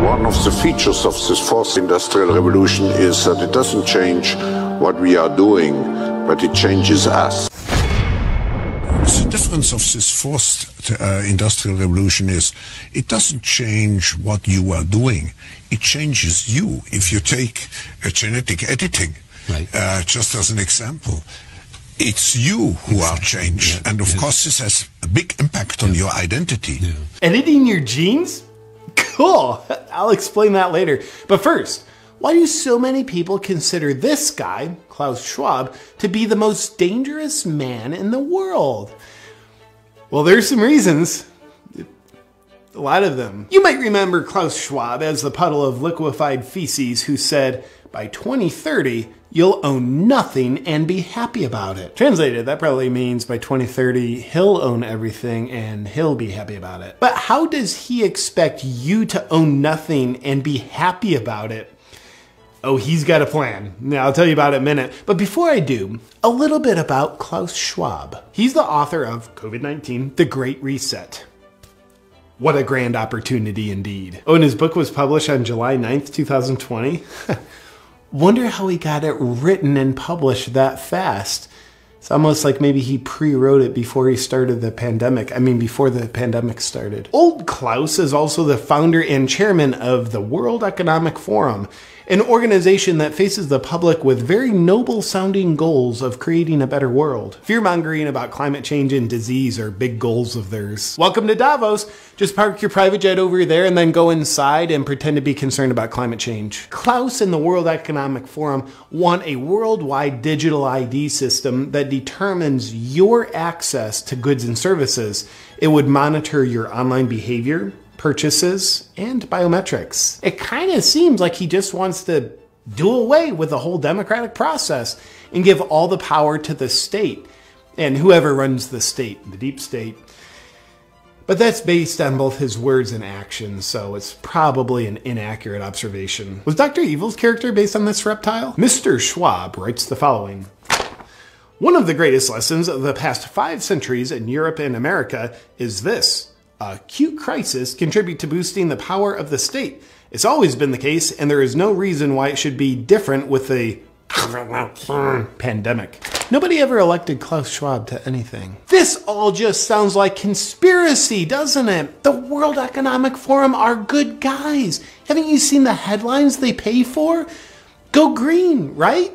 One of the features of this fourth industrial revolution is that it doesn't change what we are doing, but it changes us. The difference of this fourth industrial revolution is it doesn't change what you are doing, it changes you. If you take genetic editing, right. Just as an example, it's you who are changed, and of course this has a big impact on your identity. Editing your genes? Cool, I'll explain that later. But first, why do so many people consider this guy, Klaus Schwab, to be the most dangerous man in the world? Well, there's some reasons. A lot of them. You might remember Klaus Schwab as the puddle of liquefied feces who said, by 2030, you'll own nothing and be happy about it. Translated, that probably means by 2030, he'll own everything and he'll be happy about it. But how does he expect you to own nothing and be happy about it? Oh, he's got a plan. Now, I'll tell you about it in a minute. But before I do, a little bit about Klaus Schwab. He's the author of COVID-19, The Great Reset. What a grand opportunity indeed. Oh, and his book was published on July 9th, 2020. Wonder how he got it written and published that fast. It's almost like maybe he pre-wrote it before he started the pandemic. I mean, before the pandemic started. Old Klaus is also the founder and chairman of the World Economic Forum, an organization that faces the public with very noble sounding goals of creating a better world. Fear-mongering about climate change and disease are big goals of theirs. Welcome to Davos. Just park your private jet over there and then go inside and pretend to be concerned about climate change. Klaus and the World Economic Forum want a worldwide digital ID system that determines your access to goods and services. It would monitor your online behavior, purchases, and biometrics. It kind of seems like he just wants to do away with the whole democratic process and give all the power to the state and whoever runs the state, the deep state. But that's based on both his words and actions, so it's probably an inaccurate observation. Was Dr. Evil's character based on this reptile? Mr. Schwab writes the following. One of the greatest lessons of the past 5 centuries in Europe and America is this. Acute crisis contribute to boosting the power of the state. It's always been the case, and there is no reason why it should be different with the pandemic. Nobody ever elected Klaus Schwab to anything. This all just sounds like conspiracy, doesn't it? The World Economic Forum are good guys. Haven't you seen the headlines they pay for? Go green, right?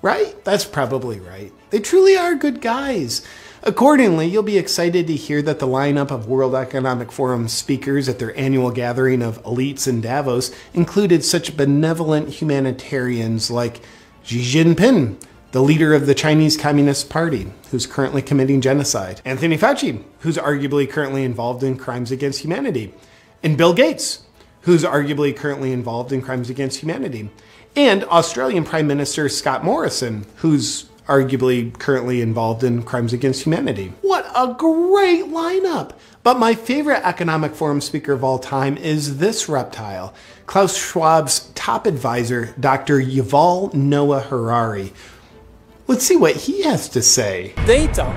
Right? That's probably right. They truly are good guys. Accordingly, you'll be excited to hear that the lineup of World Economic Forum speakers at their annual gathering of elites in Davos included such benevolent humanitarians like Xi Jinping, the leader of the Chinese Communist Party, who's currently committing genocide, Anthony Fauci, who's arguably currently involved in crimes against humanity, and Bill Gates, who's arguably currently involved in crimes against humanity, and Australian Prime Minister Scott Morrison, who's arguably currently involved in crimes against humanity. What a great lineup! But my favorite Economic Forum speaker of all time is this reptile, Klaus Schwab's top advisor, Dr. Yuval Noah Harari. Let's see what he has to say. Data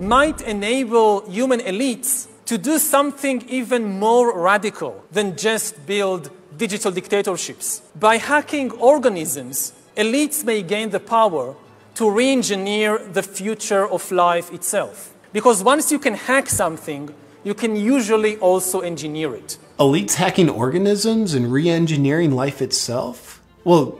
might enable human elites to do something even more radical than just build digital dictatorships. By hacking organisms, elites may gain the power to re-engineer the future of life itself. Because once you can hack something, you can usually also engineer it. Elites hacking organisms and re-engineering life itself? Well,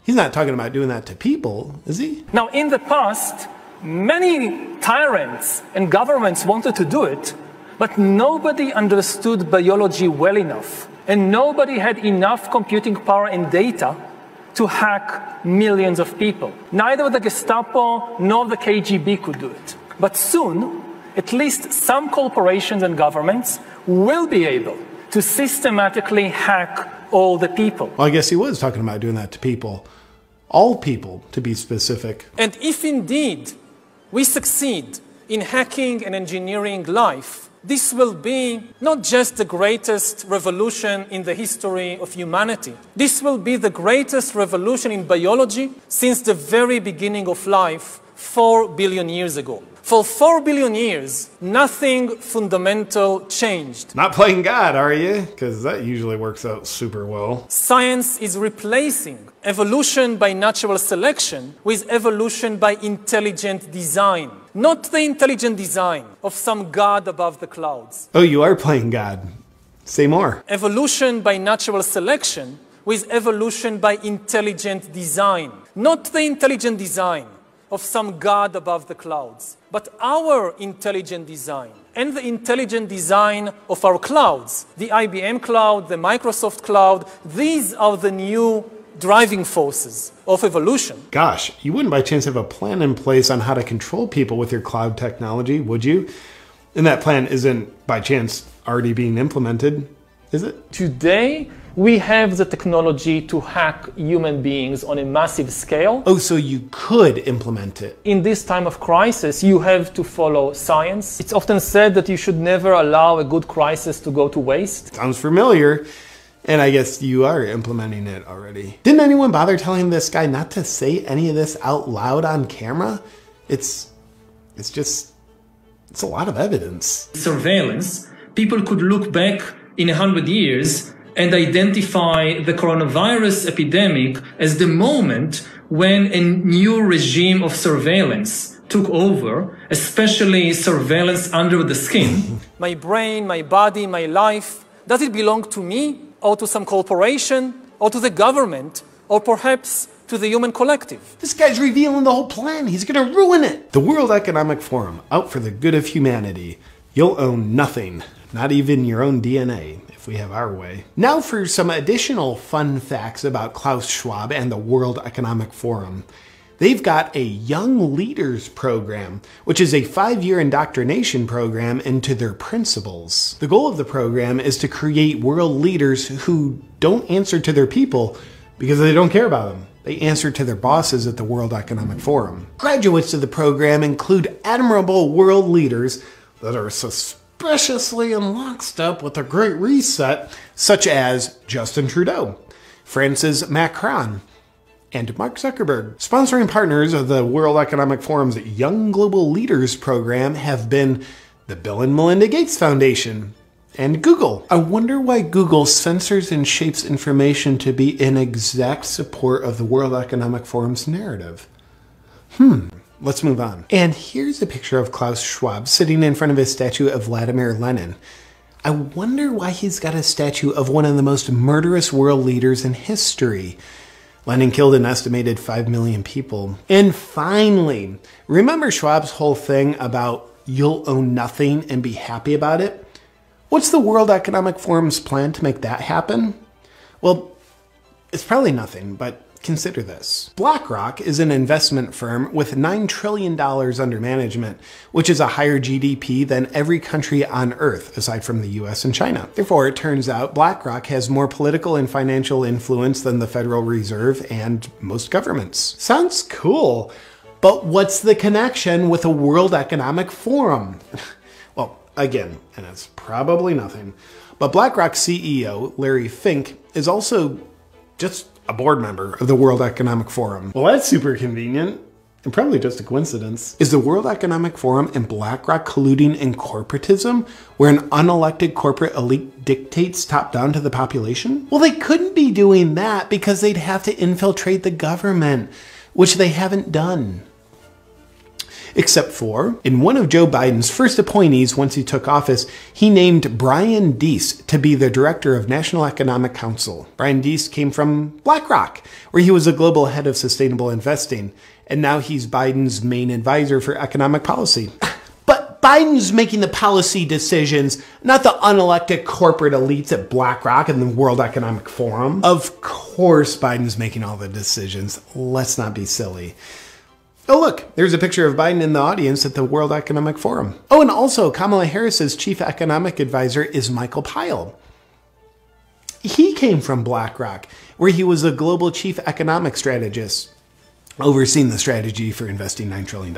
he's not talking about doing that to people, is he? Now, in the past, many tyrants and governments wanted to do it, but nobody understood biology well enough, and nobody had enough computing power and data to hack millions of people. Neither the Gestapo nor the KGB could do it. But soon, at least some corporations and governments will be able to systematically hack all the people. Well, I guess he was talking about doing that to people. All people, to be specific. And if indeed we succeed in hacking and engineering life, this will be not just the greatest revolution in the history of humanity. This will be the greatest revolution in biology since the very beginning of life 4 billion years ago. For 4 billion years, nothing fundamental changed. Not playing God, are you? Because that usually works out super well. Science is replacing evolution by natural selection with evolution by intelligent design. Not the intelligent design of some God above the clouds. Oh, you are playing God. Say more. Evolution by natural selection with evolution by intelligent design. Not the intelligent design of some God above the clouds, but our intelligent design and the intelligent design of our clouds. The IBM cloud, the Microsoft cloud, these are the new driving forces of evolution. Gosh, you wouldn't by chance have a plan in place on how to control people with your cloud technology, would you? And that plan isn't by chance already being implemented, is it? Today, we have the technology to hack human beings on a massive scale. Oh, so you could implement it. In this time of crisis, you have to follow science. It's often said that you should never allow a good crisis to go to waste. Sounds familiar. And I guess you are implementing it already. Didn't anyone bother telling this guy not to say any of this out loud on camera? It's a lot of evidence. Surveillance. People could look back in 100 years and identify the coronavirus epidemic as the moment when a new regime of surveillance took over, especially surveillance under the skin. My brain, my body, my life, does it belong to me or to some corporation or to the government or perhaps to the human collective? This guy's revealing the whole plan. He's gonna ruin it. The World Economic Forum, out for the good of humanity. You'll own nothing, not even your own DNA, if we have our way. Now for some additional fun facts about Klaus Schwab and the World Economic Forum. They've got a Young Leaders Program, which is a 5-year indoctrination program into their principles. The goal of the program is to create world leaders who don't answer to their people because they don't care about them. They answer to their bosses at the World Economic Forum. Graduates of the program include admirable world leaders that are suspiciously in lockstep with the Great Reset, such as Justin Trudeau, Francis Macron, and Mark Zuckerberg. Sponsoring partners of the World Economic Forum's Young Global Leaders program have been the Bill and Melinda Gates Foundation and Google. I wonder why Google censors and shapes information to be in exact support of the World Economic Forum's narrative. Let's move on. And here's a picture of Klaus Schwab sitting in front of a statue of Vladimir Lenin. I wonder why he's got a statue of one of the most murderous world leaders in history. Lenin killed an estimated 5 million people. And finally, remember Schwab's whole thing about you'll own nothing and be happy about it? What's the World Economic Forum's plan to make that happen? Well, it's probably nothing, but consider this. BlackRock is an investment firm with $9 trillion under management, which is a higher GDP than every country on Earth, aside from the US and China. Therefore, it turns out BlackRock has more political and financial influence than the Federal Reserve and most governments. Sounds cool, but what's the connection with a World Economic Forum? Well, again, and it's probably nothing, but BlackRock CEO Larry Fink is also just a board member of the World Economic Forum. Well, that's super convenient, and probably just a coincidence. Is the World Economic Forum and BlackRock colluding in corporatism, where an unelected corporate elite dictates top-down to the population? Well, they couldn't be doing that because they'd have to infiltrate the government, which they haven't done. Except for, in one of Joe Biden's first appointees once he took office, he named Brian Deese to be the director of National Economic Council. Brian Deese came from BlackRock, where he was a global head of sustainable investing, and now he's Biden's main advisor for economic policy. But Biden's making the policy decisions, not the unelected corporate elites at BlackRock and the World Economic Forum. Of course Biden's making all the decisions. Let's not be silly. Oh look, there's a picture of Biden in the audience at the World Economic Forum. Oh, and also Kamala Harris's chief economic advisor is Michael Pyle. He came from BlackRock, where he was a global chief economic strategist. overseeing the strategy for investing $9 trillion.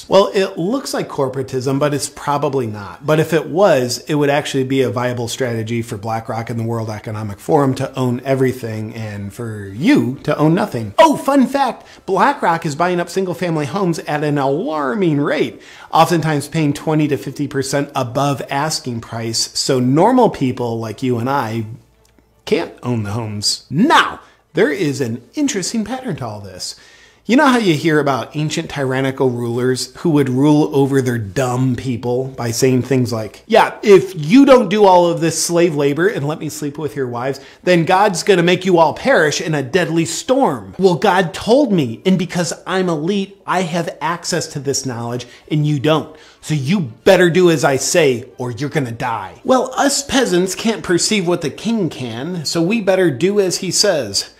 Well, it looks like corporatism, but it's probably not. But if it was, it would actually be a viable strategy for BlackRock and the World Economic Forum to own everything and for you to own nothing. Oh, fun fact, BlackRock is buying up single-family homes at an alarming rate, oftentimes paying 20 to 50% above asking price, so normal people like you and I can't own the homes. Now, there is an interesting pattern to all this. You know how you hear about ancient tyrannical rulers who would rule over their dumb people by saying things like, yeah, if you don't do all of this slave labor and let me sleep with your wives, then God's going to make you all perish in a deadly storm. Well, God told me, and because I'm elite, I have access to this knowledge and you don't. So you better do as I say or you're going to die. Well, us peasants can't perceive what the king can, so we better do as he says.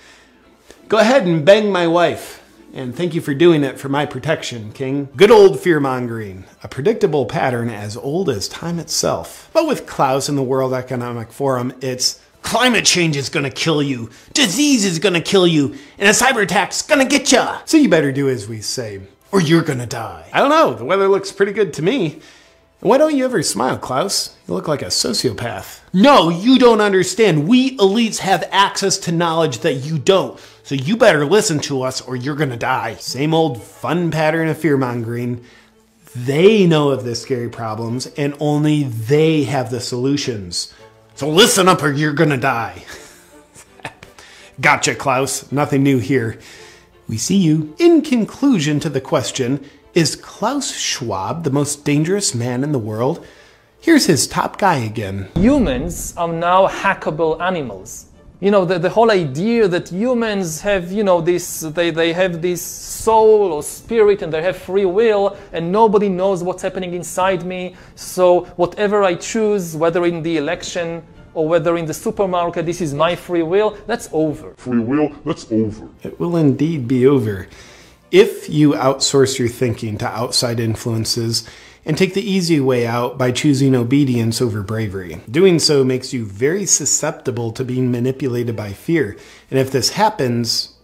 Go ahead and bang my wife. And thank you for doing it for my protection, King. Good old fear-mongering, a predictable pattern as old as time itself. But with Klaus and the World Economic Forum, it's climate change is gonna kill you, disease is gonna kill you, and a cyber attack's gonna get ya. So you better do as we say, or you're gonna die. I don't know, the weather looks pretty good to me. Why don't you ever smile, Klaus? You look like a sociopath. No, you don't understand. We elites have access to knowledge that you don't. So you better listen to us or you're gonna die. Same old fun pattern of fear-mongering. They know of the scary problems and only they have the solutions. So listen up or you're gonna die. Gotcha, Klaus. Nothing new here. We see you. In conclusion to the question, is Klaus Schwab the most dangerous man in the world? Here's his top guy again. Humans are now hackable animals. You know, the whole idea that humans have, you know, they have this soul or spirit and they have free will and nobody knows what's happening inside me. So whatever I choose, whether in the election or whether in the supermarket, this is my free will, that's over. Free will, that's over. It will indeed be over. If you outsource your thinking to outside influences and take the easy way out by choosing obedience over bravery. Doing so makes you very susceptible to being manipulated by fear. And if this happens,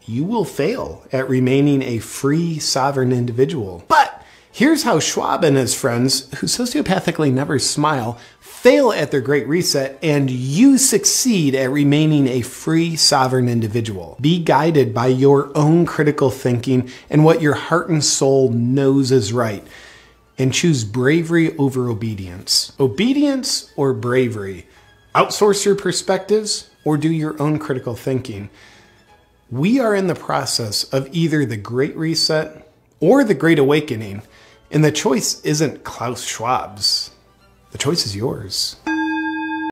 you will fail at remaining a free, sovereign individual. But here's how Schwab and his friends, who sociopathically never smile, fail at their great reset and you succeed at remaining a free, sovereign individual. Be guided by your own critical thinking and what your heart and soul knows is right. And choose bravery over obedience. Obedience or bravery? Outsource your perspectives or do your own critical thinking? We are in the process of either the Great Reset or the Great Awakening, and the choice isn't Klaus Schwab's. The choice is yours.